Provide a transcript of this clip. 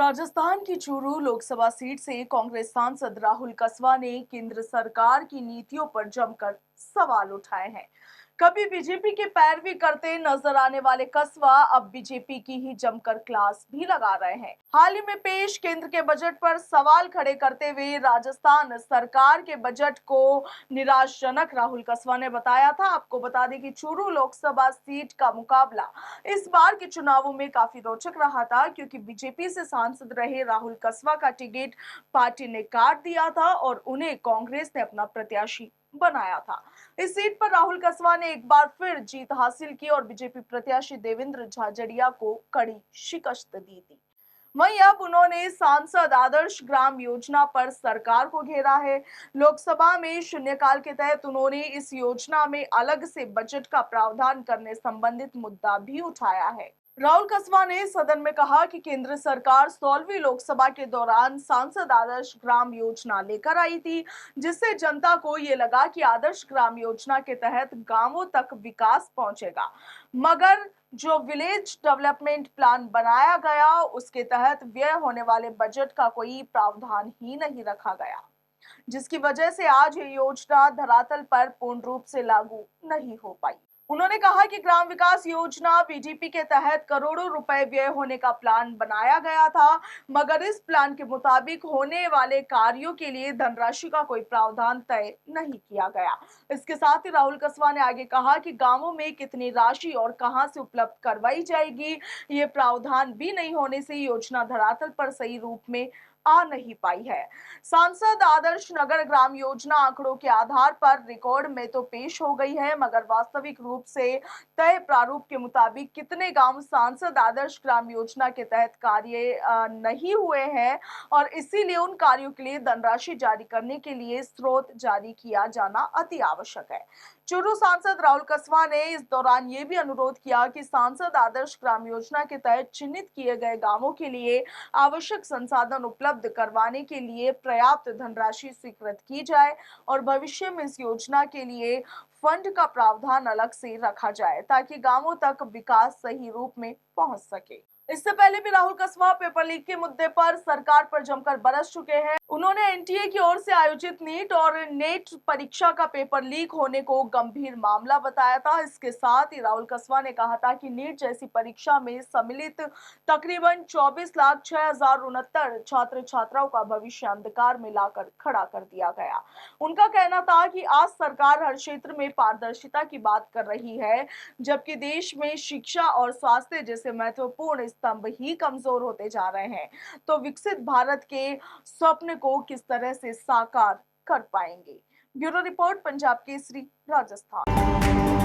राजस्थान की चूरू लोकसभा सीट से कांग्रेस सांसद राहुल कसवा ने केंद्र सरकार की नीतियों पर जमकर सवाल उठाए हैं। कभी बीजेपी की पैरवी करते नजर आने वाले कसवा अब बीजेपी की ही जमकर क्लास भी लगा रहे हैं। हाल ही में पेश केंद्र के बजट पर सवाल खड़े करते हुए राजस्थान सरकार के बजट को निराशाजनक राहुल कसवा ने बताया था। आपको बता दें कि चूरू लोकसभा सीट का मुकाबला इस बार के चुनावों में काफी रोचक रहा था, क्योंकि बीजेपी से सांसद रहे राहुल कसवा का टिकट पार्टी ने काट दिया था और उन्हें कांग्रेस ने अपना प्रत्याशी बनाया था। इस सीट पर राहुल कसवा ने एक बार फिर जीत हासिल की और बीजेपी प्रत्याशी देवेंद्र झाझड़िया को कड़ी शिकस्त दी थी। वहीं अब उन्होंने सांसद आदर्श ग्राम योजना पर सरकार को घेरा है। लोकसभा में शून्यकाल के तहत उन्होंने इस योजना में अलग से बजट का प्रावधान करने संबंधित मुद्दा भी उठाया है। राहुल कसवा ने सदन में कहा कि केंद्र सरकार 16वीं लोकसभा के दौरान सांसद आदर्श ग्राम योजना लेकर आई थी, जिससे जनता को ये लगा कि आदर्श ग्राम योजना के तहत गांवों तक विकास पहुंचेगा। मगर जो विलेज डेवलपमेंट प्लान बनाया गया, उसके तहत व्यय होने वाले बजट का कोई प्रावधान ही नहीं रखा गया, जिसकी वजह से आज ये योजना धरातल पर पूर्ण रूप से लागू नहीं हो पाई। उन्होंने कहा कि ग्राम विकास योजना बीडीपी के तहत करोड़ों रुपए व्यय होने का प्लान बनाया गया था, मगर इस प्लान के मुताबिक होने वाले कार्यों के लिए धनराशि का कोई प्रावधान तय नहीं किया गया। इसके साथ ही राहुल कसवा ने आगे कहा कि गांवों में कितनी राशि और कहां से उपलब्ध करवाई जाएगी, ये प्रावधान भी नहीं होने से योजना धरातल पर सही रूप में आ नहीं पाई है। सांसद आदर्श नगर ग्राम योजना आंकड़ों के आधार पर रिकॉर्ड में तो पेश हो गई है, मगर वास्तविक रूप से तय प्रारूप के मुताबिक कितने गांव सांसद आदर्श ग्राम योजना के तहत कार्य नहीं हुए हैं और इसीलिए उन कार्यों के लिए धनराशि जारी करने के लिए स्रोत जारी किया जाना अति आवश्यक है। चूरू सांसद राहुल कसवा ने इस दौरान ये भी अनुरोध किया कि सांसद आदर्श ग्राम योजना के तहत चिन्हित किए गए गांवों के लिए आवश्यक संसाधन उपलब्ध करवाने के लिए पर्याप्त धनराशि स्वीकृत की जाए और भविष्य में इस योजना के लिए फंड का प्रावधान अलग से रखा जाए, ताकि गांवों तक विकास सही रूप में पहुंच सके। इससे पहले भी राहुल कसवा पेपर लीक के मुद्दे पर सरकार पर जमकर बरस चुके हैं। उन्होंने एनटीए की ओर से आयोजित नीट और नेट परीक्षा का पेपर लीक होने को गंभीर मामला बताया था। इसके साथ ही राहुल कसवा ने कहा था कि नीट जैसी परीक्षा में सम्मिलित तकरीबन 24,06,069 छात्र छात्राओं का भविष्य अंधकार में लाकर खड़ा कर दिया गया। उनका कहना था कि आज सरकार हर क्षेत्र में पारदर्शिता की बात कर रही है, जबकि देश में शिक्षा और स्वास्थ्य जैसे महत्वपूर्ण स्तंभ ही कमजोर होते जा रहे हैं। तो विकसित भारत के स्वप्न को किस तरह से साकार कर पाएंगे। Bureau report, Punjab Kesari, Rajasthan.